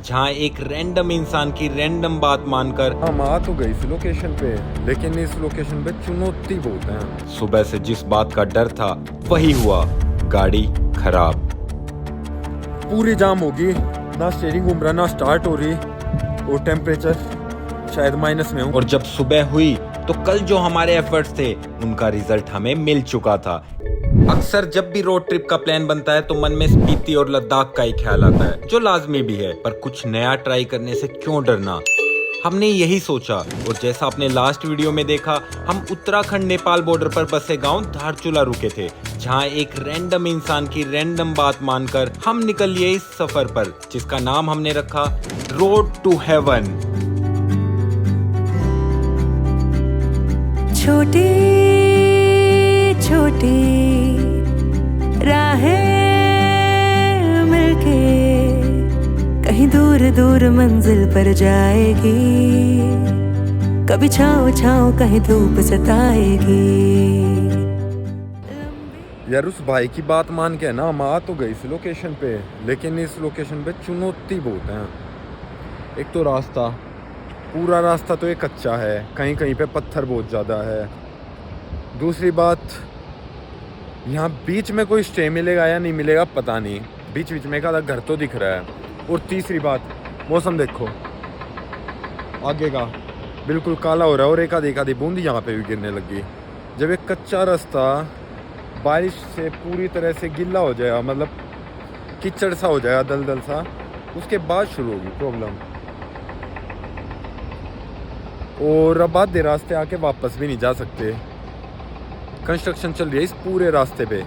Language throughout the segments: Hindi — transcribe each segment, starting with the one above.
जहां एक रैंडम इंसान की रैंडम बात मानकर हम आ तो गए इस लोकेशन पे, लेकिन इस लोकेशन पे चुनौती बहुत है। सुबह से जिस बात का डर था वही हुआ, गाड़ी खराब। पूरी जाम होगी, ना स्टीयरिंग घूम रहा ना स्टार्ट हो रही, और टेम्परेचर शायद माइनस में हो। और जब सुबह हुई तो कल जो हमारे एफर्ट्स थे उनका रिजल्ट हमें मिल चुका था। अक्सर जब भी रोड ट्रिप का प्लान बनता है तो मन में स्पीति और लद्दाख का ही ख्याल आता है, जो लाजमी भी है, पर कुछ नया ट्राई करने से क्यों डरना। हमने यही सोचा और जैसा आपने लास्ट वीडियो में देखा, हम उत्तराखंड नेपाल बॉर्डर पर बसे गांव धारचूला रुके थे, जहां एक रैंडम इंसान की रैंडम बात मानकर हम निकल लिए इस सफर पर, जिसका नाम हमने रखा रोड टू हेवन। छोटी छोटी राहें मिलके कहीं दूर दूर मंजिल पर जाएगी, कभी छाँव छाँव कहीं धूप सताएगी। यार उस भाई की बात मान के ना हम आ तो गए इस लोकेशन पे, लेकिन इस लोकेशन पे चुनौती बहुत है। एक तो रास्ता, पूरा रास्ता तो ये कच्चा है, कहीं कहीं पे पत्थर बहुत ज़्यादा है। दूसरी बात, यहाँ बीच में कोई स्टे मिलेगा या नहीं मिलेगा पता नहीं, बीच बीच में एक आधा घर तो दिख रहा है। और तीसरी बात, मौसम देखो, आगे का बिल्कुल काला हो रहा है और एक आधी बूंद यहाँ पे भी गिरने लगी। जब एक कच्चा रास्ता बारिश से पूरी तरह से गिल्ला हो जाएगा, मतलब कीचड़ सा हो जाएगा, दलदल सा, उसके बाद शुरू होगी प्रॉब्लम। और अब आधे रास्ते आके वापस भी नहीं जा सकते। कंस्ट्रक्शन चल रही है इस पूरे रास्ते पे।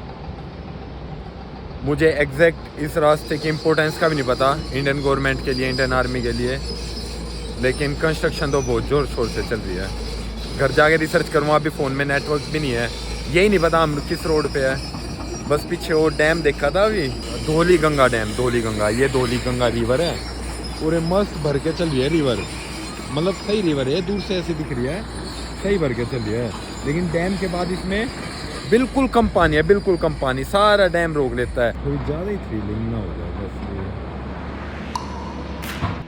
मुझे एग्जैक्ट इस रास्ते की इम्पोर्टेंस का भी नहीं पता इंडियन गवर्नमेंट के लिए, इंडियन आर्मी के लिए, लेकिन कंस्ट्रक्शन तो बहुत ज़ोर शोर से चल रही है। घर जाके रिसर्च करूँगा, अभी फ़ोन में नेटवर्क भी नहीं है, यही नहीं पता हम किस रोड पे है। बस पीछे वो डैम देखा था अभी, धौली गंगा डैम, धौली गंगा, ये धौली गंगा रिवर है, पूरे मस्त भर के चल रही है रिवर, मतलब सही रिवर है, दूर से ऐसी दिख रही है, सही भर के चल रही है। लेकिन डैम के बाद इसमें बिल्कुल कम पानी है, बिल्कुल कम पानी, सारा डैम रोक लेता है। कोई ज़्यादा ही थ्रिलिंग ना हो जाए बस ये।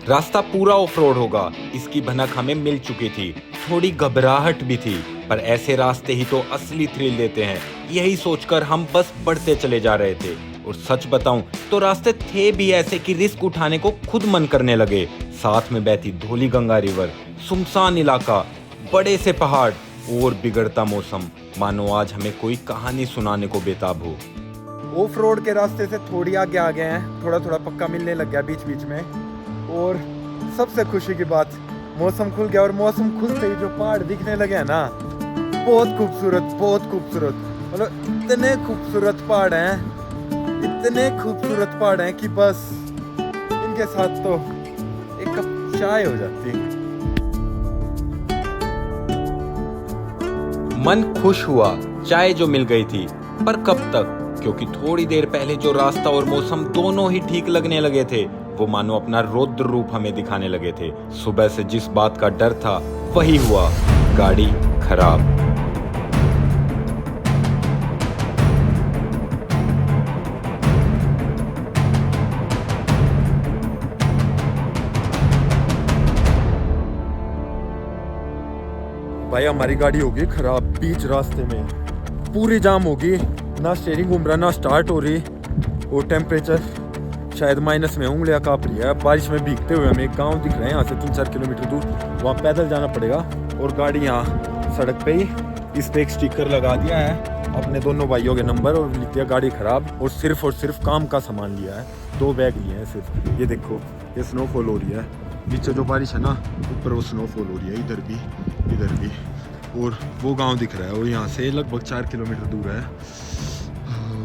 रास्ता पूरा ऑफ रोड होगा, इसकी भनक हमें मिल चुकी थी, थोड़ी घबराहट भी थी, पर ऐसे रास्ते ही तो असली थ्रिल देते हैं। यही सोचकर हम बस बढ़ते चले जा रहे थे। और सच बताऊं तो रास्ते थे भी ऐसे कि रिस्क उठाने को खुद मन करने लगे। साथ में बहती धौली गंगा रिवर, सुनसान इलाका, बड़े से पहाड़ और बिगड़ता मौसम, मानो आज हमें कोई कहानी सुनाने को बेताब हो। ऑफ रोड के रास्ते से थोड़ी आगे आ गए हैं, थोड़ा थोड़ा पक्का मिलने लग गया बीच बीच में। और सबसे खुशी की बात, मौसम खुल गया, और मौसम खुलते ही जो पहाड़ दिखने लगे हैं ना, बहुत खूबसूरत, बहुत खूबसूरत, मतलब इतने खूबसूरत पहाड़ हैं, इतने खूबसूरत पहाड़ हैं कि बस इनके साथ तो एक कप चाय हो जाती। मन खुश हुआ चाय जो मिल गई थी, पर कब तक, क्योंकि थोड़ी देर पहले जो रास्ता और मौसम दोनों ही ठीक लगने लगे थे, वो मानो अपना रौद्र रूप हमें दिखाने लगे थे। सुबह से जिस बात का डर था वही हुआ, गाड़ी खराब। भाई हमारी गाड़ी होगी खराब बीच रास्ते में, पूरी जाम होगी, ना स्टीयरिंग घूम रहा ना स्टार्ट हो रही, और टेम्परेचर शायद माइनस में, उंगलियां काँप रही है। बारिश में भीगते हुए हमें एक गांव दिख रहा है यहाँ से 3-4 किलोमीटर दूर, वहाँ पैदल जाना पड़ेगा। और गाड़ी यहाँ सड़क पे ही, इस पे एक स्टिकर लगा दिया है अपने दोनों भाइयों के नंबर, और लिख दिया गाड़ी खराब। और सिर्फ काम का सामान लिया है, 2 बैग लिए हैं सिर्फ। ये देखो, ये स्नोफॉल हो रही है, नीचे जो बारिश है ना, ऊपर वो स्नोफॉल हो रही है, इधर भी इधर भी। और वो गांव दिख रहा है, और यहाँ से लगभग 4 किलोमीटर दूर है,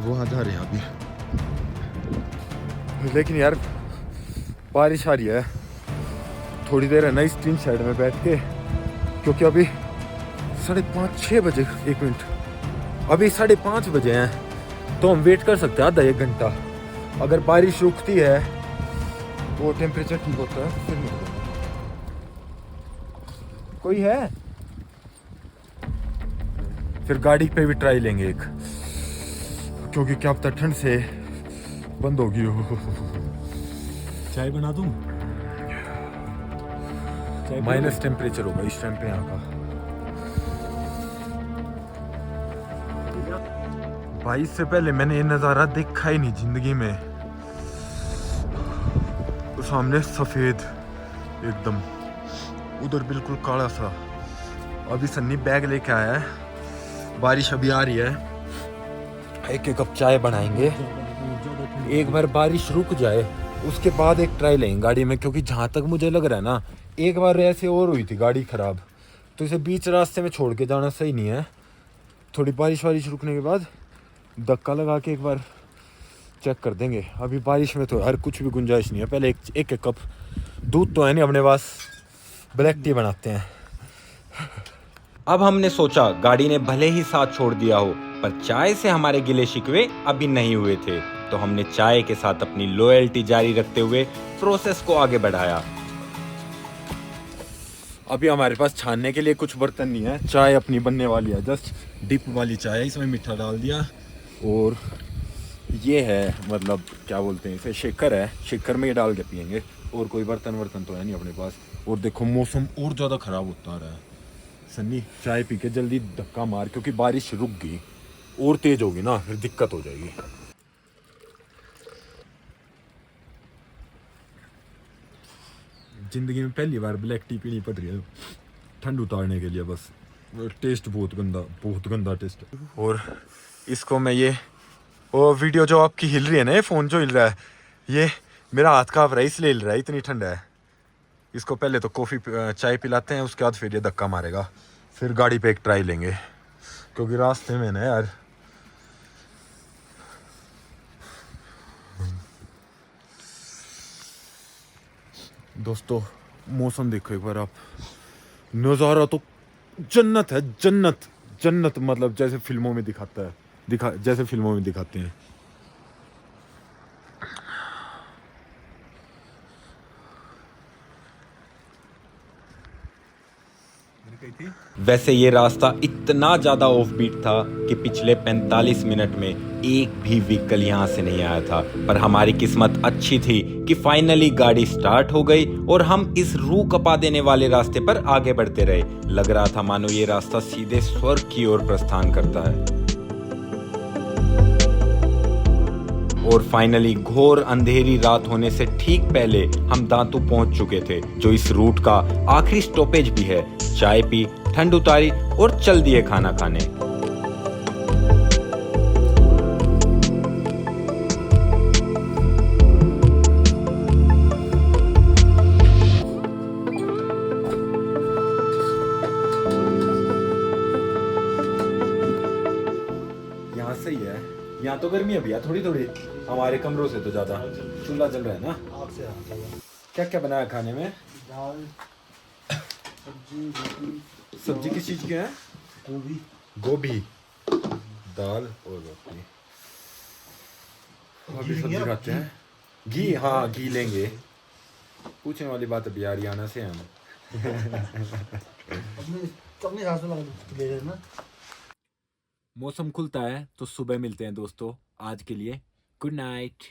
वहाँ जा रहे हैं अभी। लेकिन यार बारिश आ रही है, थोड़ी देर है ना इस टीन शेड में बैठ के, क्योंकि अभी 5:30-6 बजे, 1 मिनट, अभी 5:30 बजे हैं, तो हम वेट कर सकते हैं आधा 1 घंटा। अगर बारिश रुकती है तो टेम्परेचर ठीक होता है, फिर निकलेंगे। कोई है? फिर गाड़ी पे भी ट्राई लेंगे एक, क्योंकि क्या पता ठंड से बंद होगी हो। चाय बना दूं? माइनस टेम्परेचर होगा इस टाइम पे यहाँ का। भाई इससे पहले मैंने ये नज़ारा देखा ही नहीं जिंदगी में। तो सामने सफ़ेद एकदम, उधर बिल्कुल काला सा। अभी सन्नी बैग लेके आया है, बारिश अभी आ रही है, एक एक कप चाय बनाएंगे। एक बार बारिश रुक जाए उसके बाद एक ट्राई लेंगे गाड़ी में, क्योंकि जहाँ तक मुझे लग रहा है ना, एक बार ऐसे और हुई थी गाड़ी ख़राब, तो इसे बीच रास्ते में छोड़ के जाना सही नहीं है। थोड़ी बारिश रुकने के बाद धक्का लगा के एक बार चेक कर देंगे। अभी बारिश में तो हर कुछ भी गुंजाइश नहीं है। पहले एक कप दूध तो है नहीं अपने पास, ब्लैक टी बनाते हैं। अब हमने सोचा गाड़ी ने भले ही साथ छोड़ दिया हो, पर चाय से हमारे गिले शिकवे अभी नहीं हुए थे, तो हमने चाय के साथ अपनी लॉयल्टी जारी रखते हुए प्रोसेस को आगे बढ़ाया। अभी हमारे पास छानने के लिए कुछ बर्तन नहीं है, चाय अपनी बनने वाली है, जस्ट डिप वाली चाय, इसमें मीठा डाल दिया और ये है, मतलब क्या बोलते हैं इसे, शेकर है, शेकर में ये डाल के पियेंगे। और कोई बर्तन तो है नहीं अपने पास। और देखो मौसम और ज़्यादा ख़राब होता रहा है। सन्नी चाय पी के जल्दी धक्का मार, क्योंकि बारिश रुक गई और तेज़ होगी ना, फिर दिक्कत हो जाएगी। ज़िंदगी में पहली बार ब्लैक टी पीनी पड़ रही है ठंड उतारने के लिए, बस टेस्ट बहुत गंदा टेस्ट। और इसको मैं ये वीडियो जो आपकी हिल रही है ना, ये फ़ोन जो हिल रहा है, ये मेरा हाथ काँप रहा है, इसलिए हिल रहा है, इतनी ठंड है। इसको पहले तो चाय पिलाते हैं, उसके बाद फिर ये धक्का मारेगा, फिर गाड़ी पे एक ट्राई लेंगे, क्योंकि रास्ते में ना यार दोस्तों मौसम देखो एक बार आप, नज़ारा तो जन्नत है, जन्नत मतलब जैसे फिल्मों में जैसे फिल्मों में दिखाते हैं। वैसे ये रास्ता इतना ज़्यादा ऑफ बीट था कि पिछले 45 मिनट में एक भी व्हीकल यहाँ से नहीं आया था, पर हमारी किस्मत अच्छी थी कि फाइनली गाड़ी स्टार्ट हो गई और हम इस रूह कपा देने वाले रास्ते पर आगे बढ़ते रहे। लग रहा था मानो ये रास्ता सीधे स्वर्ग की ओर प्रस्थान करता है। और फाइनली घोर अंधेरी रात होने से ठीक पहले हम दांतू पहुंच चुके थे, जो इस रूट का आखिरी स्टॉपेज भी है। चाय पी, ठंड उतारी और चल दिए खाना खाने। यहाँ सही है, यहाँ तो गर्मी है भैया थोड़ी हमारे कमरों से तो ज्यादा। चूल्हा जल रहा है ना। क्या क्या बनाया खाने में? दाल, सब्जी किस चीज की है? गोभी, दाल और रोटी। अभी सब्जी खाते हैं। घी, हाँ घी लेंगे। पूछने वाली बात है, हरियाणा से हम। मौसम खुलता है तो सुबह मिलते हैं दोस्तों। आज के लिए गुड नाइट।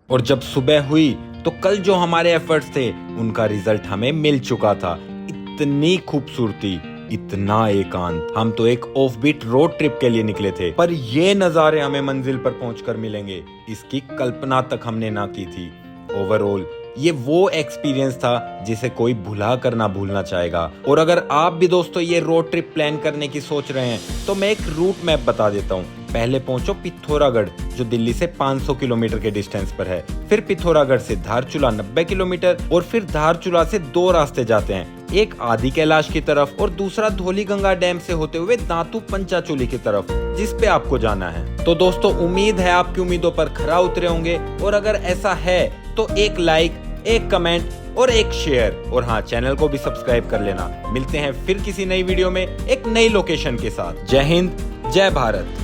और जब सुबह हुई तो कल जो हमारे एफर्ट्स थे उनका रिजल्ट हमें मिल चुका था। इतनी खूबसूरती, इतना एकांत। हम तो एक ऑफबीट रोड ट्रिप के लिए निकले थे, पर ये नज़ारे हमें मंजिल पर पहुंचकर मिलेंगे, इसकी कल्पना तक हमने ना की थी। ओवरऑल ये वो एक्सपीरियंस था जिसे कोई भुला कर ना भूलना चाहेगा। और अगर आप भी दोस्तों ये रोड ट्रिप प्लान करने की सोच रहे हैं तो मैं एक रूट मैप बता देता हूँ। पहले पहुंचो पिथौरागढ़, जो दिल्ली से 500 किलोमीटर के डिस्टेंस पर है। फिर पिथौरागढ़ से धारचूला 90 किलोमीटर और फिर धारचूला से 2 रास्ते जाते हैं, एक आदि कैलाश की तरफ और दूसरा धौलीगंगा डैम से होते हुए दांतू पंचाचूली की तरफ, जिस पे आपको जाना है। तो दोस्तों उम्मीद है आपकी उम्मीदों पर खरा उतरे होंगे, और अगर ऐसा है तो एक लाइक, एक कमेंट और एक शेयर, और हाँ चैनल को भी सब्सक्राइब कर लेना। मिलते हैं फिर किसी नई वीडियो में एक नई लोकेशन के साथ। जय हिंद, जय भारत।